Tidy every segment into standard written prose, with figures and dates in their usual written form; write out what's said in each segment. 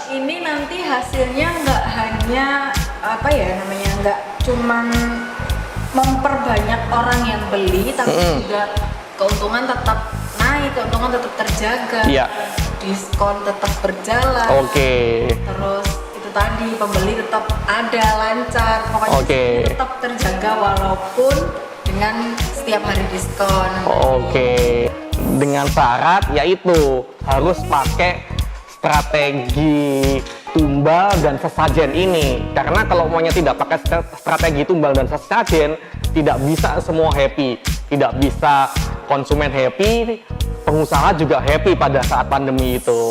Ini nanti hasilnya nggak hanya apa ya namanya, nggak cuman memperbanyak orang yang beli, tapi juga keuntungan tetap naik, keuntungan tetap terjaga, diskon tetap berjalan. Terus itu tadi pembeli tetap ada lancar, pokoknya tetap terjaga walaupun dengan setiap hari diskon. Dengan syarat yaitu harus pakai strategi tumbal dan sesajen ini, karena kalau maunya tidak pakai strategi tumbal dan sesajen, tidak bisa semua happy, tidak bisa konsumen happy, pengusaha juga happy pada saat pandemi itu.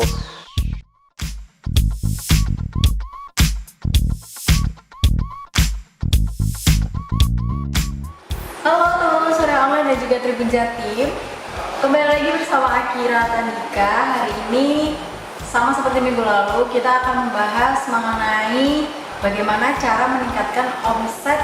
Halo teman-teman sore online dan juga Tribun Jatim, kembali lagi bersama Akira Tandika. Hari ini sama seperti minggu lalu, kita akan membahas mengenai bagaimana cara meningkatkan omset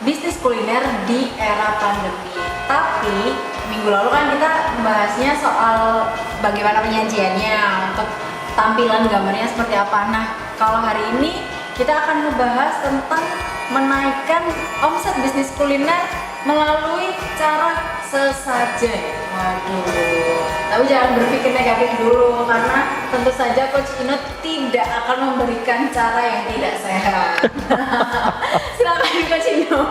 bisnis kuliner di era pandemi. Tapi minggu lalu kan kita membahasnya soal bagaimana penyajiannya, untuk tampilan gambarnya seperti apa. Nah, kalau hari ini kita akan membahas tentang menaikkan omset bisnis kuliner melalui cara sesajen. Waduh, tapi jangan berpikir negatif dulu, karena tentu saja Coach Ino tidak akan memberikan cara yang tidak sehat. Silakan Coach Ino.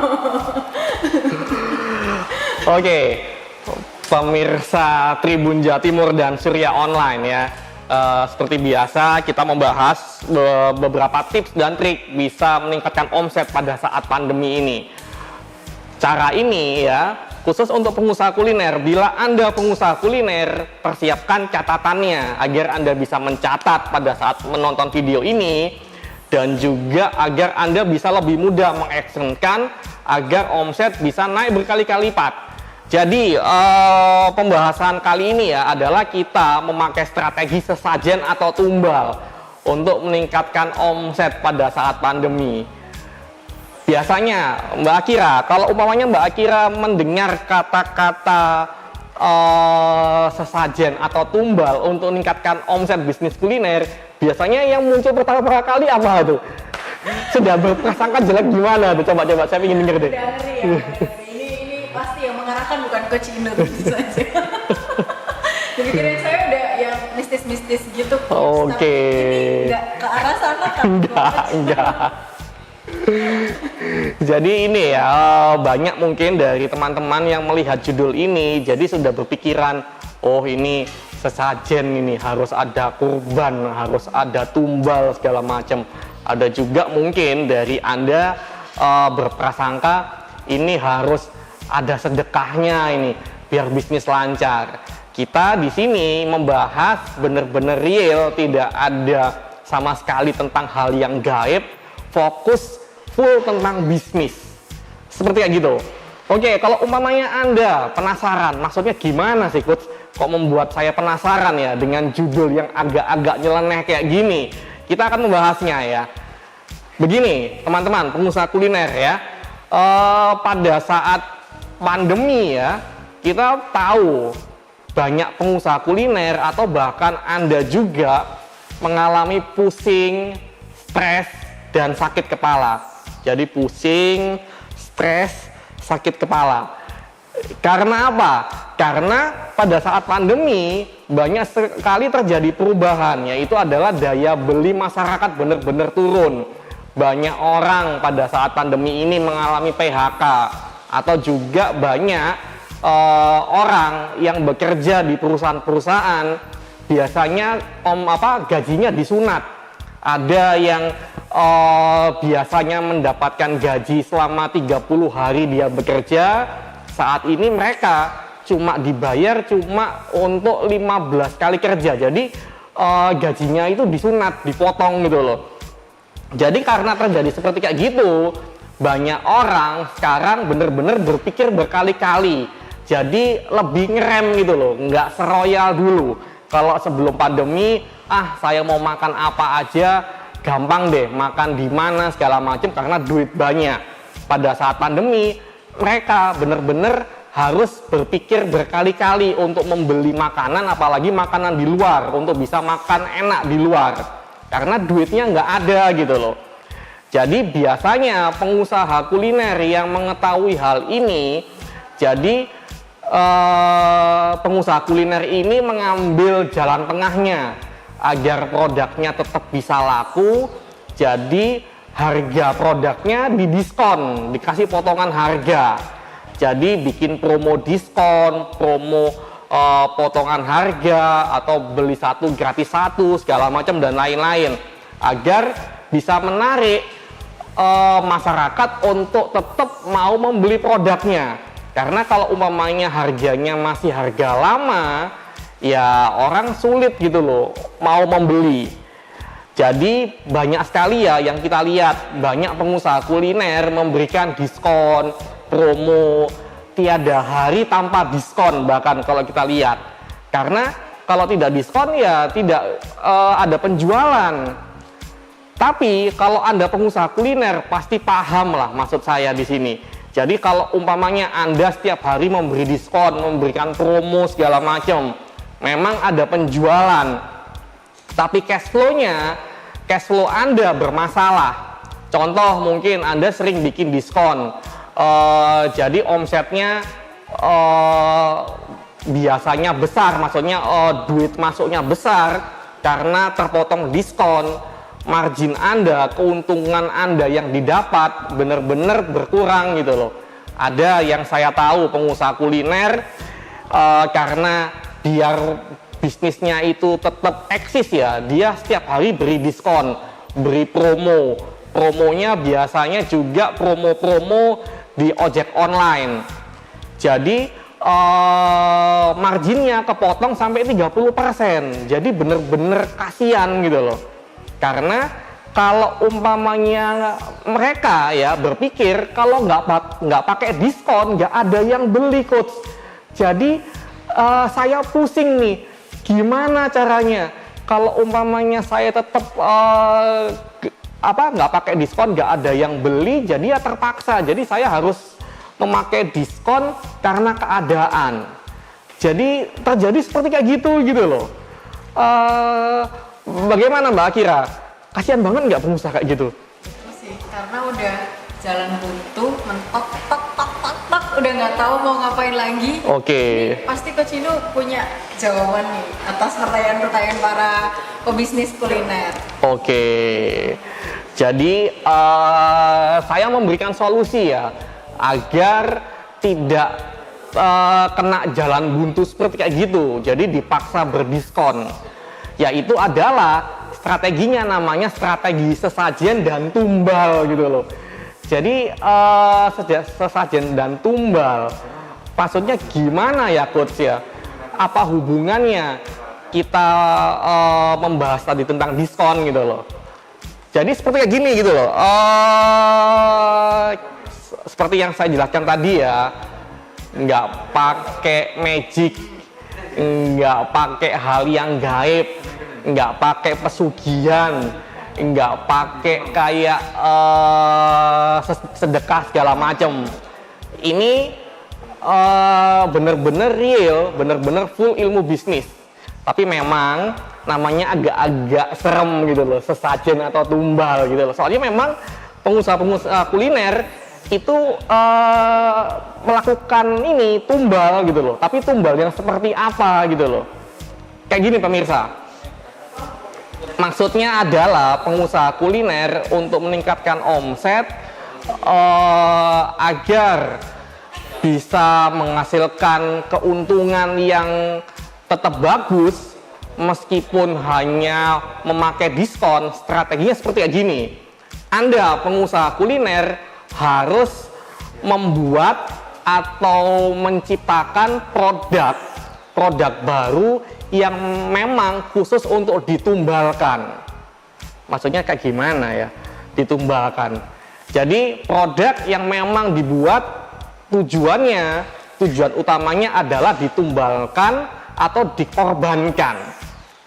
Pemirsa Tribun Jawa Timur dan Surya Online ya, seperti biasa kita membahas beberapa tips dan trik bisa meningkatkan omset pada saat pandemi ini. Cara ini ya khusus untuk pengusaha kuliner. Bila Anda pengusaha kuliner, persiapkan catatannya agar Anda bisa mencatat pada saat menonton video ini, dan juga agar Anda bisa lebih mudah mengactionkan agar omset bisa naik berkali-kali lipat. Jadi pembahasan kali ini ya adalah kita memakai strategi sesajen atau tumbal untuk meningkatkan omset pada saat pandemi. Biasanya Mbak Akira, kalau umpamanya Mbak Akira mendengar kata-kata sesajen atau tumbal untuk meningkatkan omset bisnis kuliner, biasanya yang muncul pertama kali apa tuh? Sudah berprasangka jelek gimana tuh? Coba saya ingin denger deh. Ini pasti yang mengarahkan bukan Coach Ino tentu saja. Jadi kira saya udah yang mistis-mistis gitu. Ini nggak ke arah sana kan? Enggak. Jadi ini ya, banyak mungkin dari teman-teman yang melihat judul ini jadi sudah berpikiran, oh ini sesajen, ini harus ada kurban, harus ada tumbal segala macam. Ada juga mungkin dari Anda berprasangka ini harus ada sedekahnya ini biar bisnis lancar. Kita di sini membahas benar-benar real, tidak ada sama sekali tentang hal yang gaib, fokus full tentang bisnis. Seperti kayak gitu. Kalau umpamanya Anda penasaran, maksudnya gimana sih Coach? Kok membuat saya penasaran ya dengan judul yang agak-agak nyeleneh kayak gini? Kita akan membahasnya ya. Begini, teman-teman pengusaha kuliner ya. Pada saat pandemi ya, kita tahu banyak pengusaha kuliner atau bahkan Anda juga mengalami pusing, stres, dan sakit kepala. Jadi pusing, stres, sakit kepala. Karena apa? Karena pada saat pandemi banyak sekali terjadi perubahan, yaitu adalah daya beli masyarakat benar-benar turun. Banyak orang pada saat pandemi ini mengalami PHK, atau juga banyak orang yang bekerja di perusahaan-perusahaan biasanya gajinya disunat. Ada yang biasanya mendapatkan gaji selama 30 hari dia bekerja, saat ini mereka cuma dibayar untuk 15 kali kerja. Jadi gajinya itu disunat, dipotong gitu loh. Jadi karena terjadi seperti kayak gitu, banyak orang sekarang bener-bener berpikir berkali-kali. Jadi lebih ngerem gitu loh, nggak seroyal dulu. Kalau sebelum pandemi, saya mau makan apa aja, gampang deh, makan di mana segala macam karena duit banyak. Pada saat pandemi, mereka bener-bener harus berpikir berkali-kali untuk membeli makanan, apalagi makanan di luar, untuk bisa makan enak di luar. karena duitnya nggak ada gitu loh. Jadi biasanya pengusaha kuliner yang mengetahui hal ini, jadi pengusaha kuliner ini mengambil jalan tengahnya agar produknya tetap bisa laku. Jadi harga produknya didiskon, dikasih potongan harga. Jadi bikin promo diskon, promo potongan harga, atau beli satu gratis satu segala macam dan lain-lain, agar bisa menarik masyarakat untuk tetap mau membeli produknya. Karena kalau umpamanya harganya masih harga lama, ya orang sulit gitu loh mau membeli. Jadi banyak sekali ya yang kita lihat, banyak pengusaha kuliner memberikan diskon, promo, tiada hari tanpa diskon bahkan kalau kita lihat. Karena kalau tidak diskon ya tidak ada penjualan. Tapi kalau Anda pengusaha kuliner pasti paham lah maksud saya di sini. Jadi kalau umpamanya Anda setiap hari memberi diskon, memberikan promo segala macam, memang ada penjualan, tapi cash flow Anda bermasalah. Contoh mungkin Anda sering bikin diskon, jadi omsetnya biasanya besar, maksudnya duit masuknya besar karena terpotong diskon. Margin Anda, keuntungan Anda yang didapat benar-benar berkurang gitu loh. Ada yang saya tahu pengusaha kuliner karena biar bisnisnya itu tetap eksis ya, dia setiap hari beri diskon, beri promo. Promonya biasanya juga promo-promo di ojek online. Jadi marginnya kepotong sampai 30%. Jadi bener-bener kasihan gitu loh. Karena kalau umpamanya mereka ya berpikir kalau nggak pakai diskon nggak ada yang beli, coach. Jadi saya pusing nih, gimana caranya kalau umpamanya saya tetap nggak pakai diskon nggak ada yang beli, jadi ya terpaksa. Jadi saya harus memakai diskon karena keadaan. Jadi terjadi seperti kayak gitu loh. Bagaimana Mbak Akira? Kasihan banget nggak pengusaha kayak gitu? Sih, karena udah jalan buntu, mentok, tok, udah nggak tahu mau ngapain lagi. Oke. Pasti Coach Inu punya jawaban nih atas pertanyaan-pertanyaan para pebisnis kuliner. Oke. Jadi saya memberikan solusi ya agar tidak kena jalan buntu seperti kayak gitu. Jadi dipaksa berdiskon. Yaitu adalah strateginya namanya strategi sesajen dan tumbal gitu loh. Jadi sesajen dan tumbal maksudnya gimana ya coach ya? Apa hubungannya kita membahas tadi tentang diskon gitu loh? Jadi seperti kayak gini gitu loh. Seperti yang saya jelaskan tadi ya, nggak pakai magic, nggak pakai hal yang gaib, nggak pakai pesugihan, nggak pakai kayak sedekah segala macam. Ini bener-bener real, bener-bener full ilmu bisnis. Tapi memang namanya agak-agak serem gitu loh, sesajen atau tumbal gitu loh. Soalnya memang pengusaha-pengusaha kuliner itu melakukan ini tumbal gitu loh. Tapi tumbal yang seperti apa gitu loh. Kayak gini pemirsa. Maksudnya adalah pengusaha kuliner untuk meningkatkan omset agar bisa menghasilkan keuntungan yang tetap bagus meskipun hanya memakai diskon. Strateginya seperti kayak gini. Anda pengusaha kuliner harus membuat atau menciptakan produk baru yang memang khusus untuk ditumbalkan. Maksudnya kayak gimana ya? Ditumbalkan. Jadi produk yang memang dibuat tujuan utamanya adalah ditumbalkan atau dikorbankan.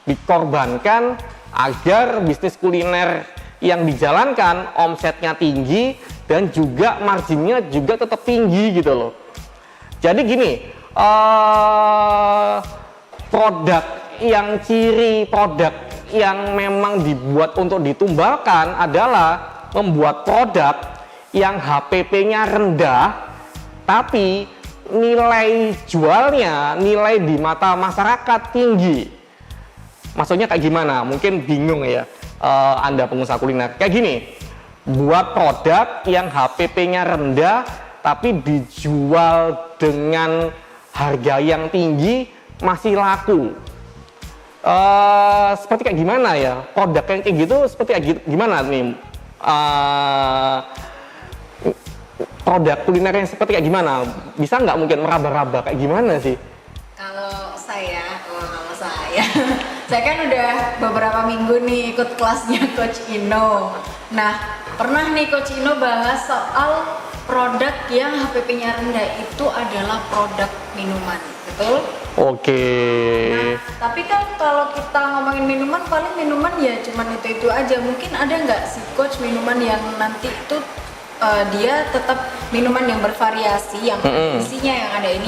Dikorbankan agar bisnis kuliner yang dijalankan omsetnya tinggi dan juga marginnya juga tetap tinggi gitu loh. Jadi gini, produk yang memang dibuat untuk ditumbalkan adalah membuat produk yang HPP-nya rendah, tapi nilai jualnya, nilai di mata masyarakat tinggi. Maksudnya kayak gimana? Mungkin bingung ya Anda pengusaha kuliner. Kayak gini, buat produk yang HPP-nya rendah, tapi dijual dengan harga yang tinggi, masih laku. Seperti kayak gimana ya? Produk yang kayak gitu seperti kayak gimana nih? Produk kuliner yang seperti kayak gimana? Bisa nggak mungkin meraba-raba kayak gimana sih? Kalau saya, saya kan udah beberapa minggu nih ikut kelasnya Coach Ino. Nah, pernah nih Coach Ino bahas soal produk yang HPP-nya rendah itu adalah produk minuman, betul? Oke. Nah, tapi kan kalau kita ngomongin minuman, paling minuman ya cuman itu aja. Mungkin ada nggak sih Coach minuman yang nanti itu dia tetap minuman yang bervariasi, yang isinya yang ada ini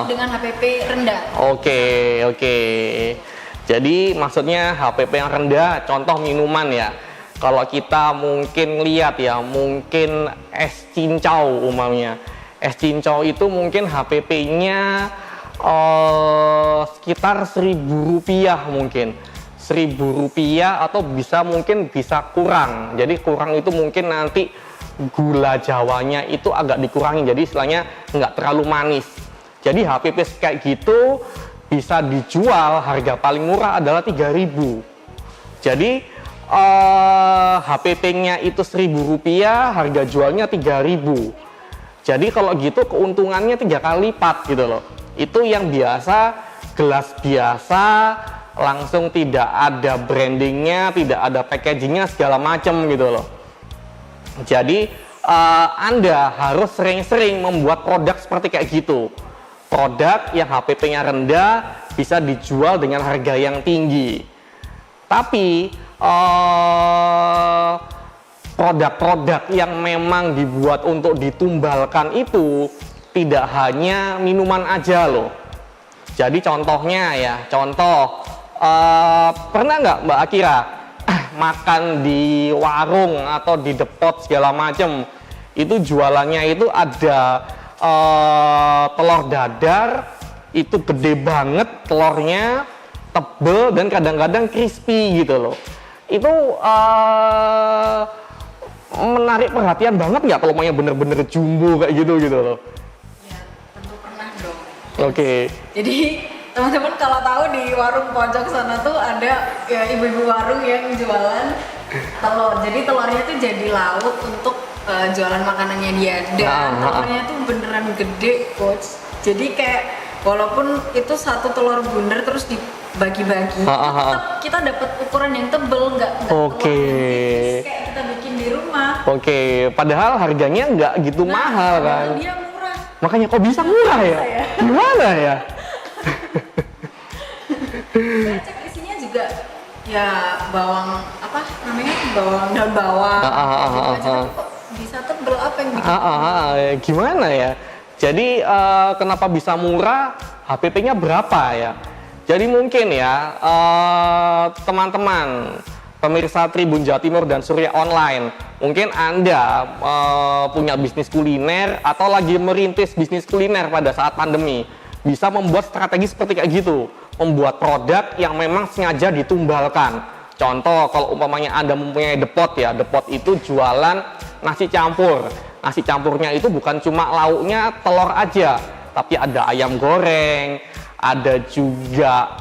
dengan HPP rendah. Oke. Jadi maksudnya HPP yang rendah, contoh minuman ya. Kalau kita mungkin lihat ya, mungkin es cincau umumnya. Es cincau itu mungkin HPP-nya sekitar Rp1.000 mungkin. Rp1.000 atau mungkin bisa kurang. Jadi kurang itu mungkin nanti gula Jawanya itu agak dikurangi, jadi istilahnya nggak terlalu manis. Jadi HPP kayak gitu bisa dijual, harga paling murah adalah 3.000. Jadi HPP-nya itu Rp1.000, harga jualnya 3.000. Jadi kalau gitu keuntungannya 3 kali lipat gitu loh. Itu yang biasa, gelas biasa, langsung tidak ada brandingnya, tidak ada packagingnya segala macam gitu loh. Jadi Anda harus sering-sering membuat produk seperti kayak gitu. Produk yang HPP-nya rendah bisa dijual dengan harga yang tinggi. Tapi produk-produk yang memang dibuat untuk ditumbalkan itu tidak hanya minuman aja loh. Jadi contohnya ya, pernah nggak Mbak Akira makan di warung atau di depot segala macam, itu jualannya itu ada telur dadar, itu gede banget telurnya, tebel dan kadang-kadang crispy gitu loh. Itu menarik perhatian banget nggak kalau maunya bener-bener jumbo kayak gitu loh? Ya tentu pernah dong. Oke. Jadi teman-teman kalau tahu di warung pojok sana tuh ada ya, ibu-ibu warung yang jualan telur. Jadi telurnya tuh jadi lauk untuk jualan makanannya dia. Dan telurnya tuh beneran gede, Coach. Jadi kayak walaupun itu satu telur bundar terus dibagi-bagi, tetap kita dapat ukuran yang tebel, nggak telur yang kayak kita bikin di rumah. Oke, padahal harganya nggak gitu mahal kan? Dia murah. Makanya kok bisa murah ya? Gimana ya? Saya cek isinya juga ya bawang daun bawang gitu aja, tapi kok bisa tebel, apa yang bikin gimana ya? Jadi kenapa bisa murah? HPP-nya berapa ya? Jadi mungkin ya teman-teman pemirsa Tribun Jawa Timur dan Surya Online, mungkin Anda punya bisnis kuliner atau lagi merintis bisnis kuliner pada saat pandemi, bisa membuat strategi seperti kayak gitu, membuat produk yang memang sengaja ditumbalkan. Contoh, kalau umpamanya Anda mempunyai depot ya, depot itu jualan nasi campur. Nasi campurnya itu bukan cuma lauknya telur aja, tapi ada ayam goreng, ada juga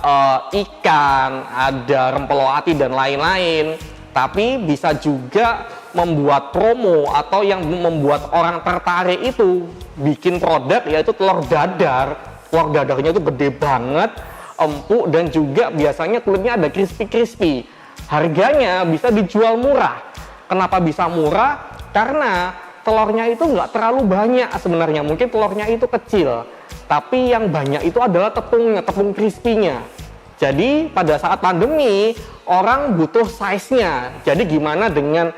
ikan, ada rempelo ati dan lain-lain. Tapi bisa juga membuat promo atau yang membuat orang tertarik itu bikin produk yaitu telur dadar. Telur dadarnya itu gede banget, empuk, dan juga biasanya kulitnya ada crispy-crispy. Harganya bisa dijual murah. Kenapa bisa murah? Karena telurnya itu nggak terlalu banyak sebenarnya. Mungkin telurnya itu kecil, tapi yang banyak itu adalah tepungnya, tepung crispy-nya. Jadi pada saat pandemi, orang butuh size-nya. Jadi gimana dengan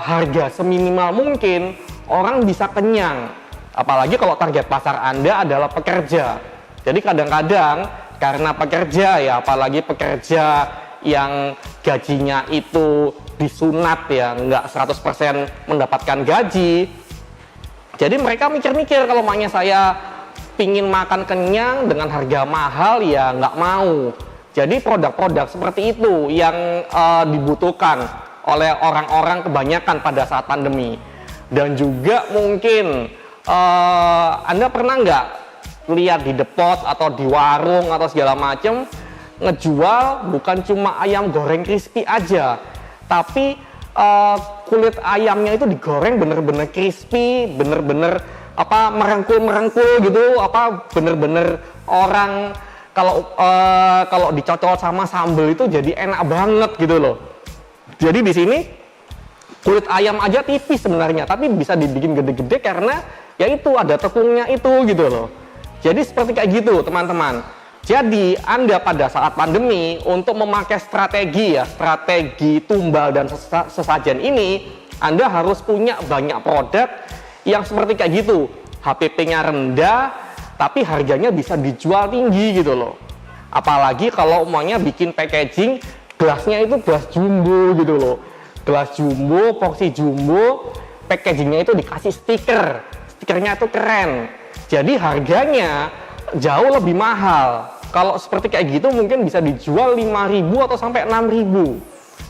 harga seminimal mungkin, orang bisa kenyang. Apalagi kalau target pasar Anda adalah pekerja. Jadi kadang-kadang karena pekerja ya, apalagi pekerja yang gajinya itu disunat ya, nggak 100% mendapatkan gaji. Jadi mereka mikir-mikir, kalau maknya saya pingin makan kenyang dengan harga mahal ya nggak mau. Jadi produk-produk seperti itu yang dibutuhkan oleh orang-orang kebanyakan pada saat pandemi. Dan juga mungkin Anda pernah nggak lihat di depot atau di warung atau segala macam ngejual bukan cuma ayam goreng crispy aja, tapi kulit ayamnya itu digoreng bener-bener crispy, bener-bener merengkul gitu, bener-bener orang kalau dicocol sama sambal itu jadi enak banget gitu loh. Jadi di sini kulit ayam aja tipis sebenarnya, tapi bisa dibikin gede-gede karena ya itu ada tepungnya itu gitu loh. Jadi seperti kayak gitu teman-teman. Jadi Anda pada saat pandemi untuk memakai strategi tumbal dan sesajen ini, Anda harus punya banyak produk yang seperti kayak gitu. HPP-nya rendah, tapi harganya bisa dijual tinggi gitu loh. Apalagi kalau umumnya bikin packaging, gelasnya itu gelas jumbo gitu loh. Gelas jumbo, porsi jumbo, packagingnya itu dikasih stiker. Stikernya itu keren. Jadi harganya jauh lebih mahal. Kalau seperti kayak gitu mungkin bisa dijual 5.000 atau sampai 6.000.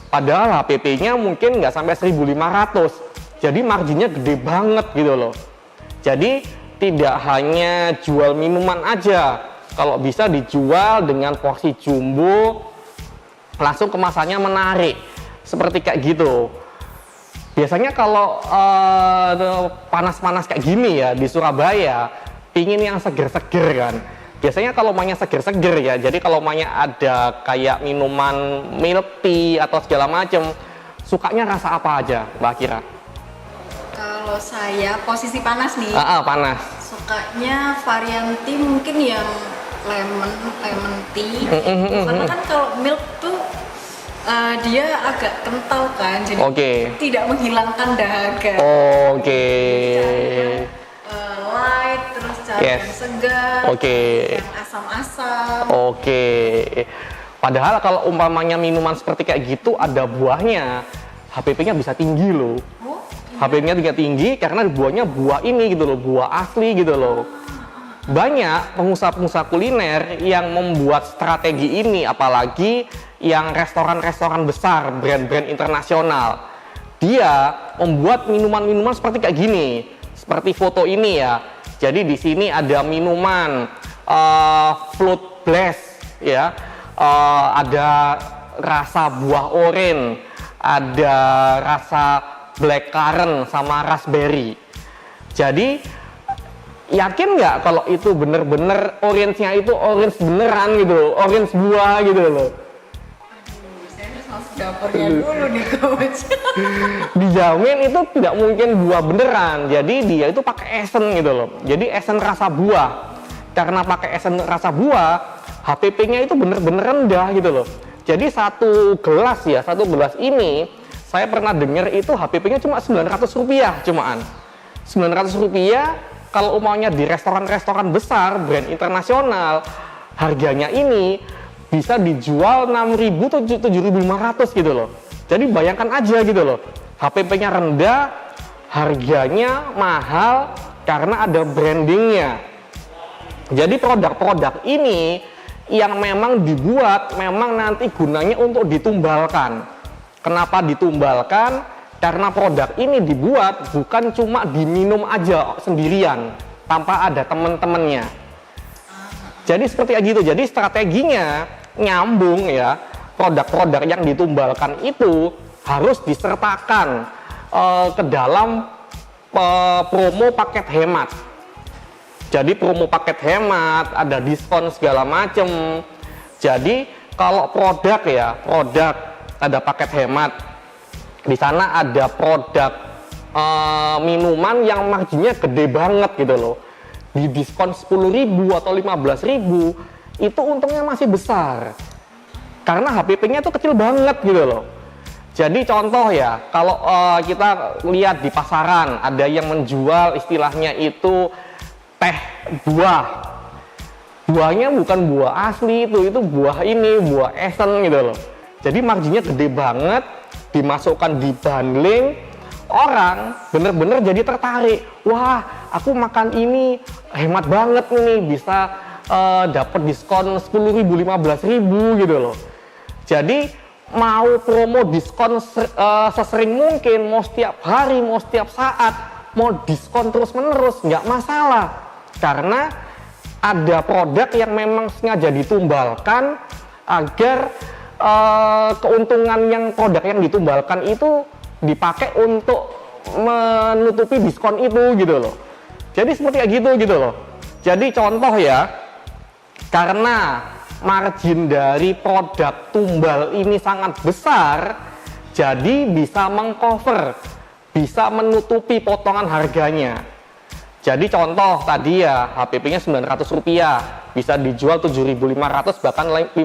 Padahal HPP-nya mungkin nggak sampai 1.500. Jadi marginnya gede banget gitu loh. Jadi tidak hanya jual minuman aja. Kalau bisa dijual dengan porsi jumbo, langsung kemasannya menarik. Seperti kayak gitu. Biasanya kalau panas-panas kayak gini ya di Surabaya, pingin yang seger-seger kan. Biasanya kalau maunya seger-seger ya, jadi kalau maunya ada kayak minuman milk tea atau segala macem, sukanya rasa apa aja Mbak Kira? Kalau saya posisi panas nih, Panas. sukanya varian tea mungkin yang lemon tea. Karena kan kalau milk tuh dia agak kental kan, jadi tidak menghilangkan dahaga. Light, terus cari yang segar, yang asam-asam. Padahal kalau umpamanya minuman seperti kayak gitu ada buahnya, HPP-nya bisa tinggi loh. HPP-nya tinggi karena buahnya buah ini gitu loh, buah asli gitu loh. Banyak pengusaha-pengusaha kuliner yang membuat strategi ini, apalagi yang restoran-restoran besar, brand-brand internasional. Dia membuat minuman-minuman seperti kayak gini. Seperti foto ini ya. Jadi di sini ada minuman fruit blast ya. Ada rasa buah orange, ada rasa blackcurrant sama raspberry. Jadi yakin nggak kalau itu bener-bener orange-nya itu orange beneran gitu loh, orange buah gitu loh. Dapurnya dulu nih coach. Dijamin itu tidak mungkin buah beneran. Jadi dia itu pakai esen gitu loh. Jadi esen rasa buah. Karena pakai esen rasa buah, HPP-nya itu bener-bener rendah gitu loh. Jadi satu gelas ini saya pernah dengar itu HPP-nya cuma Rp900 cumaan. Rp900 kalau umumnya di restoran-restoran besar, brand internasional, harganya ini bisa dijual 6.000 atau 7.500 gitu loh. Jadi bayangkan aja gitu loh. HPP-nya rendah, harganya mahal karena ada brandingnya. Jadi produk-produk ini yang memang dibuat memang nanti gunanya untuk ditumbalkan. Kenapa ditumbalkan? Karena produk ini dibuat bukan cuma diminum aja sendirian tanpa ada teman-temannya. Jadi seperti gitu. Jadi strateginya nyambung ya, produk-produk yang ditumbalkan itu harus disertakan ke dalam promo paket hemat. Jadi promo paket hemat, ada diskon segala macem. Jadi kalau produk ada paket hemat, di sana ada produk minuman yang marginnya gede banget gitu loh, di diskon 10.000 atau 15.000, itu untungnya masih besar karena HPP-nya itu kecil banget gitu loh. Jadi contoh ya, kalau kita lihat di pasaran ada yang menjual istilahnya itu teh buah. buahnya bukan buah asli, itu buah ini, buah esen gitu loh. Jadi marginnya gede banget, dimasukkan di bundling, orang bener-bener jadi tertarik. Wah, aku makan ini hemat banget nih, bisa dapat diskon 10.000, 15.000 gitu loh. Jadi mau promo diskon sesering mungkin, mau setiap hari, mau setiap saat, mau diskon terus-menerus, nggak masalah. Karena ada produk yang memang sengaja ditumbalkan agar keuntungan yang produk yang ditumbalkan itu dipakai untuk menutupi diskon itu gitu loh. Jadi seperti kayak gitu loh. Jadi contoh ya, karena margin dari produk tumbal ini sangat besar, jadi bisa mengcover, bisa menutupi potongan harganya. Jadi contoh tadi ya, HPP-nya Rp900, bisa dijual 7.500 bahkan 5.000.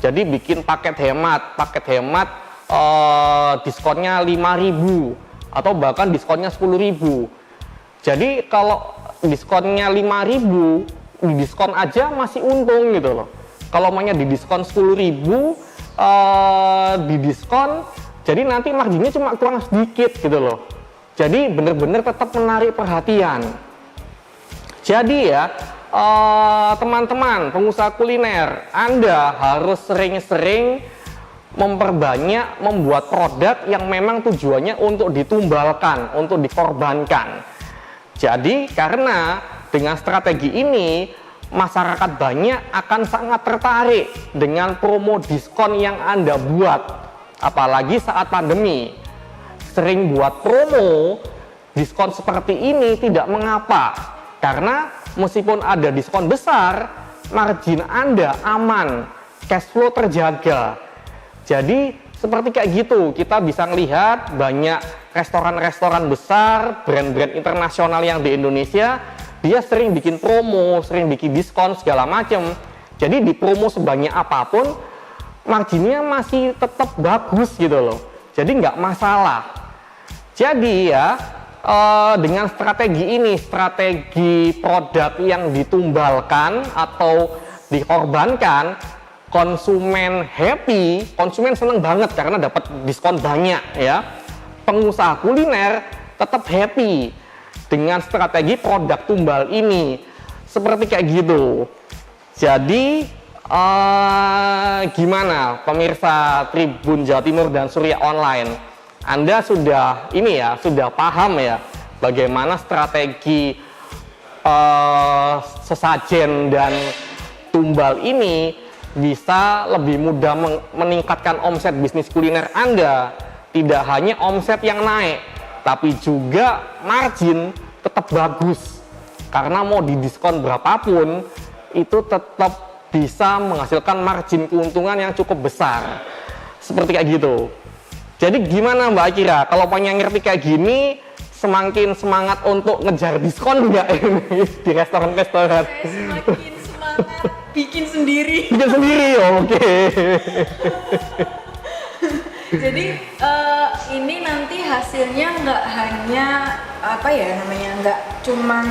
Jadi bikin paket hemat diskonnya 5.000 atau bahkan diskonnya 10.000. Jadi kalau diskonnya 5.000, di diskon aja masih untung gitu loh. Kalau maunya di diskon 10.000, di diskon, jadi nanti marginnya cuma kurang sedikit gitu loh. Jadi bener-bener tetap menarik perhatian. Jadi ya teman-teman pengusaha kuliner, Anda harus sering-sering memperbanyak membuat produk yang memang tujuannya untuk ditumbalkan, untuk dikorbankan. Jadi karena dengan strategi ini, masyarakat banyak akan sangat tertarik dengan promo diskon yang Anda buat. Apalagi saat pandemi. Sering buat promo, diskon seperti ini tidak mengapa. Karena meskipun ada diskon besar, margin Anda aman, cash flow terjaga. Jadi seperti kayak gitu, kita bisa melihat banyak restoran-restoran besar, brand-brand internasional yang di Indonesia, dia sering bikin promo, sering bikin diskon segala macam. Jadi di promo sebanyak apapun, marginnya masih tetap bagus gitu loh. Jadi nggak masalah. Jadi ya dengan strategi ini, strategi produk yang ditumbalkan atau dikorbankan, konsumen happy, konsumen seneng banget karena dapat diskon banyak ya. Pengusaha kuliner tetap happy dengan strategi produk tumbal ini, seperti kayak gitu. Jadi gimana pemirsa Tribun Jawa Timur dan Surya Online, Anda sudah sudah paham ya bagaimana strategi sesajen dan tumbal ini bisa lebih mudah meningkatkan omset bisnis kuliner Anda. Tidak hanya omset yang naik, tapi juga margin tetap bagus. Karena mau didiskon berapapun, itu tetap bisa menghasilkan margin keuntungan yang cukup besar. Seperti kayak gitu. Jadi gimana Mbak Akira? Kalau pengen ngerti kayak gini, semakin semangat untuk ngejar diskon nggak ini di restoran-restoran? Saya semakin semangat bikin sendiri. Bikin sendiri, oke. Jadi ini nanti hasilnya nggak hanya nggak cuman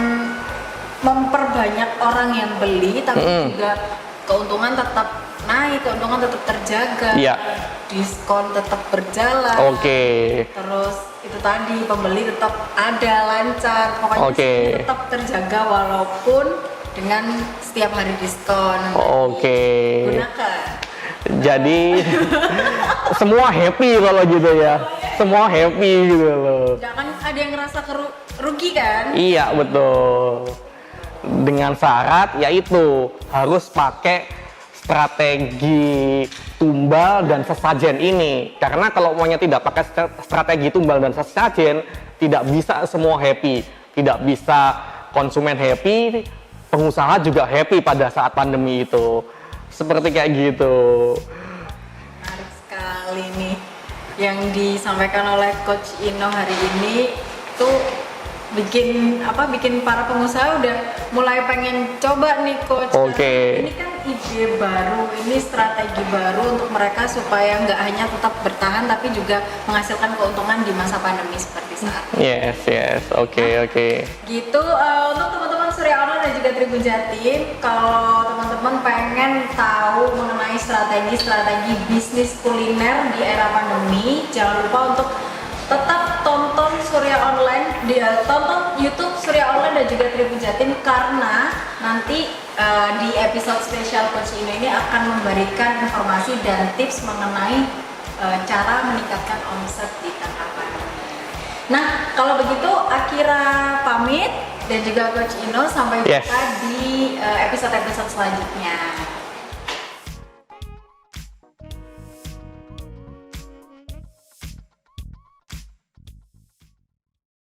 memperbanyak orang yang beli, tapi juga keuntungan tetap naik, keuntungan tetap terjaga, diskon tetap berjalan. Terus itu tadi pembeli tetap ada lancar, pokoknya tetap terjaga walaupun dengan setiap hari diskon. Gunakan. Jadi semua happy kalau gitu ya, semua happy gitu loh. Jangan ada yang ngerasa rugi kan? Iya betul. Dengan syarat yaitu harus pakai strategi tumbal dan sesajen ini. Karena kalau maunya tidak pakai strategi tumbal dan sesajen, tidak bisa semua happy, tidak bisa konsumen happy, pengusaha juga happy pada saat pandemi itu. Seperti kayak gitu. Menarik sekali nih yang disampaikan oleh Coach Ino hari ini tuh bikin para pengusaha udah mulai pengen coba nih Coach. Ini kan ide baru, ini strategi baru untuk mereka supaya nggak hanya tetap bertahan tapi juga menghasilkan keuntungan di masa pandemi seperti saat ini. Yes, oke. Gitu, untuk teman-teman Surya Online dan juga Tribun Jatim, kalau teman-teman pengen tahu mengenai strategi bisnis kuliner di era pandemi, jangan lupa untuk tetap tonton Surya Online, tonton YouTube Surya Online dan juga Tribun Jatim, karena nanti di episode spesial Coach Ino ini akan memberikan informasi dan tips mengenai cara meningkatkan omset di tengah pandemi. Nah, kalau begitu Akira pamit dan juga Coach Ino, sampai jumpa di episode-episode selanjutnya.